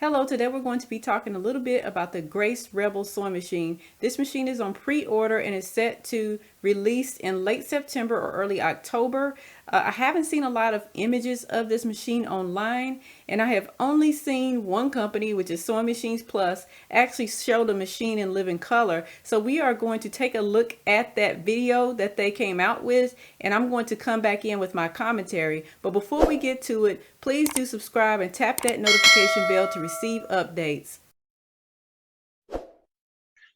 Hello, today we're going to be talking a little bit about the Grace Rebel sewing machine. This machine is on pre-order and is set to release in late September or early October. I haven't seen a lot of images of this machine online, and I have only seen one company, which is Sewing Machines Plus, actually show the machine in living color. So we are going to take a look at that video that they came out with, and I'm going to come back in with my commentary. But before we get to it, please do subscribe and tap that notification bell to receive updates.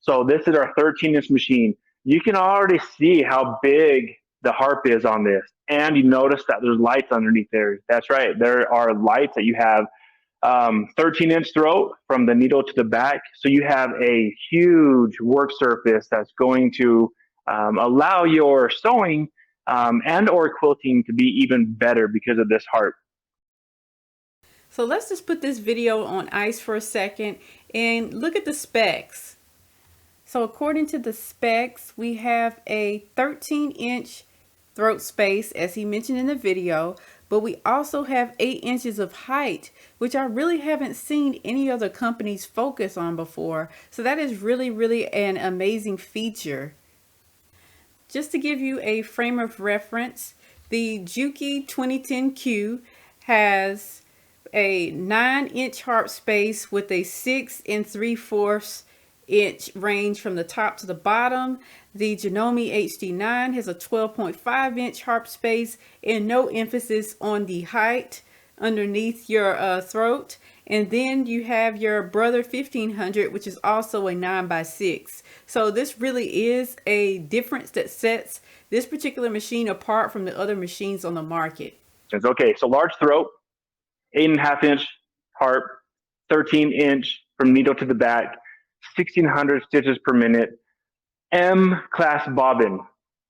So this is our 13-inch machine. You can already see how big the harp is on this. And you notice that there's lights underneath there. That's right. There are lights that you have 13-inch throat from the needle to the back. So you have a huge work surface that's going to allow your sewing and or quilting to be even better because of this harp. So let's just put this video on ice for a second and look at the specs. So according to the specs, we have a 13-inch throat space, as he mentioned in the video, but we also have 8 inches of height, which I really haven't seen any other companies focus on before. So that is really an amazing feature. Just to give you a frame of reference, the Juki 2010Q has a 9-inch harp space with a 6 3/4 inch range from the top to the bottom. The Janome HD9 has a 12.5-inch harp space and no emphasis on the height underneath your throat. And then you have your Brother 1500, which is also a 9x6. So this really is a difference that sets this particular machine apart from the other machines on the market. Okay, so large throat, 8.5-inch harp, 13-inch from needle to the back, 1,600 stitches per minute, M-class bobbin.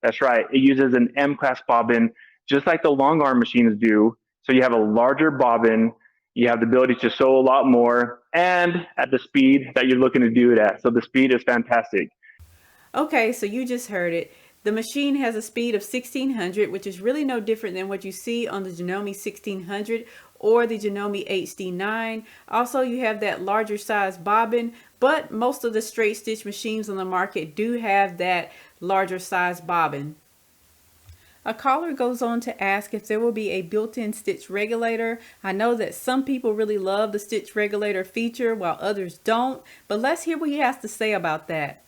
That's right. It uses an M-class bobbin, just like the long arm machines do. So you have a larger bobbin, you have the ability to sew a lot more, and at the speed that you're looking to do it at. So the speed is fantastic. Okay, so you just heard it. The machine has a speed of 1,600, which is really no different than what you see on the Janome 1600 or the Janome HD9. Also, you have that larger size bobbin, but most of the straight stitch machines on the market do have that larger size bobbin. A caller goes on to ask if there will be a built-in stitch regulator. I know that some people really love the stitch regulator feature while others don't, but let's hear what he has to say about that.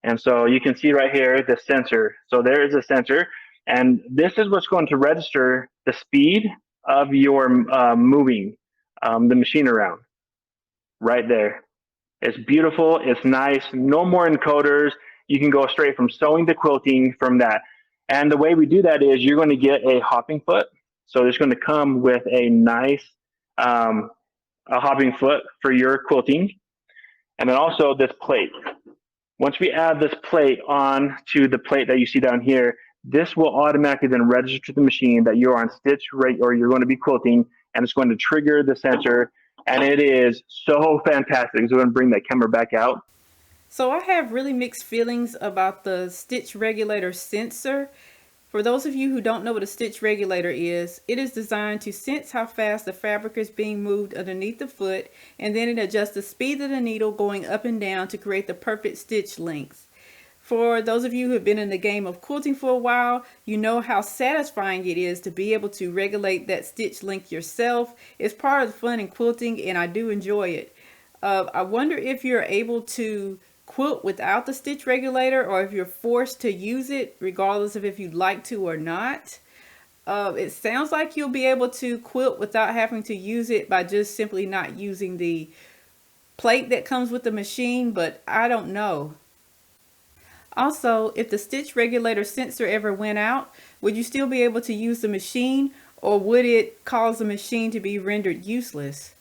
And so you can see right here the sensor. So there is a sensor, and this is what's going to register the speed of your moving the machine around. Right there. It's beautiful. It's nice. No more encoders. You can go straight from sewing to quilting from that. And the way we do that is you're going to get a hopping foot. So it's going to come with a nice a hopping foot for your quilting. And then also this plate. Once we add this plate on to the plate that you see down here, this will automatically then register to the machine that you're on stitch rate or you're going to be quilting, and it's going to trigger the sensor. And it is so fantastic. So we're going to bring that camera back out. So I have really mixed feelings about the stitch regulator sensor. For those of you who don't know what a stitch regulator is, it is designed to sense how fast the fabric is being moved underneath the foot, and then it adjusts the speed of the needle going up and down to create the perfect stitch length. For those of you who have been in the game of quilting for a while, you know how satisfying it is to be able to regulate that stitch length yourself. It's part of the fun in quilting, and I do enjoy it. I wonder if you're able to quilt without the stitch regulator, or if you're forced to use it regardless of if you'd like to or not. It sounds like you'll be able to quilt without having to use it by just simply not using the plate that comes with the machine, but I don't know. Also, if the stitch regulator sensor ever went out, would you still be able to use the machine, or would it cause the machine to be rendered useless?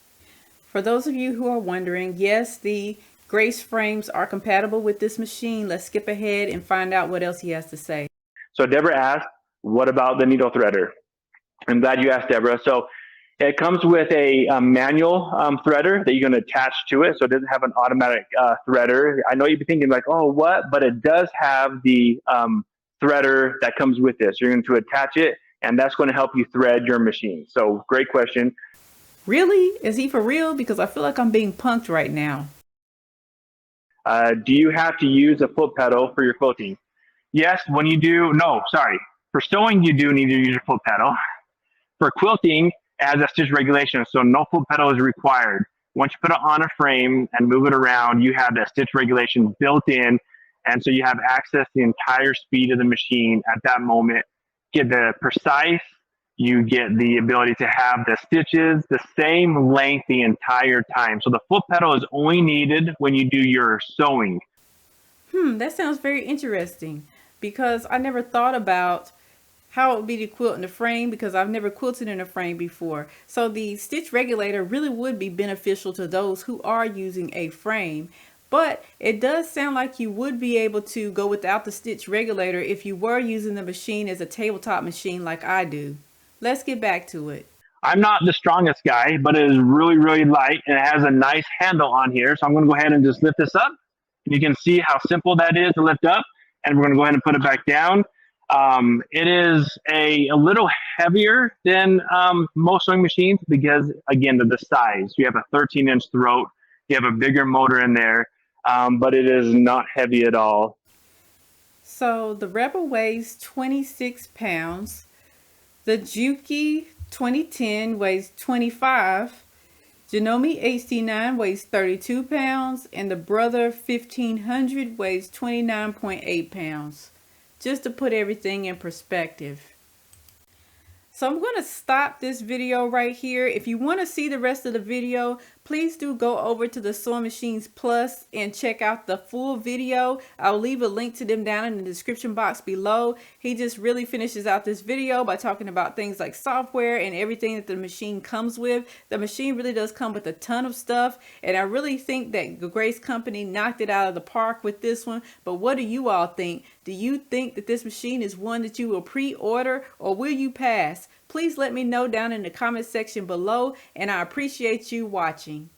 For those of you who are wondering, yes, the Grace frames are compatible with this machine. Let's skip ahead and find out what else he has to say. So Deborah asked, what about the needle threader? I'm glad you asked, Deborah. So it comes with a manual threader that you're going to attach to it. So it doesn't have an automatic threader. I know you'd be thinking like, oh, what? But it does have the threader that comes with this. You're going to attach it, and that's going to help you thread your machine. So great question. Really? Is he for real? Because I feel like I'm being punked right now. Do you have to use a foot pedal for your quilting? Yes, when you do, no, sorry. For sewing, you do need to use your foot pedal. For quilting, as a stitch regulation, so no foot pedal is required. Once you put it on a frame and move it around, you have that stitch regulation built in, and so you have access to the entire speed of the machine at that moment. Get the precise, you get the ability to have the stitches the same length the entire time. So the foot pedal is only needed when you do your sewing. That sounds very interesting because I never thought about how it would be to quilt in a frame because I've never quilted in a frame before. So the stitch regulator really would be beneficial to those who are using a frame. But it does sound like you would be able to go without the stitch regulator if you were using the machine as a tabletop machine like I do. Let's get back to it. I'm not the strongest guy, but it is really, really light and it has a nice handle on here. So I'm going to go ahead and just lift this up. You can see how simple that is to lift up. And we're going to go ahead and put it back down. It is a little heavier than most sewing machines because, again, the size. You have a 13-inch throat. You have a bigger motor in there, but it is not heavy at all. So the Rebel weighs 26 pounds. The Juki 2010 weighs 25. Janome HD9 weighs 32 pounds, and the Brother 1500 weighs 29.8 pounds. Just to put everything in perspective. So I'm going to stop this video right here. If you want to see the rest of the video, please do go over to the Sewing Machines Plus and check out the full video. I'll leave a link to them down in the description box below. He just really finishes out this video by talking about things like software and everything that the machine comes with. The machine really does come with a ton of stuff, and I really think that the Grace Company knocked it out of the park with this one. But what do you all think? Do you think that this machine is one that you will pre-order, or will you pass? Please let me know down in the comment section below, and I appreciate you watching.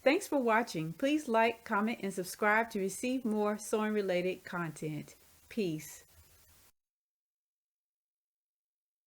Thanks for watching. Please like, comment, and subscribe to receive more sewing related content. Peace.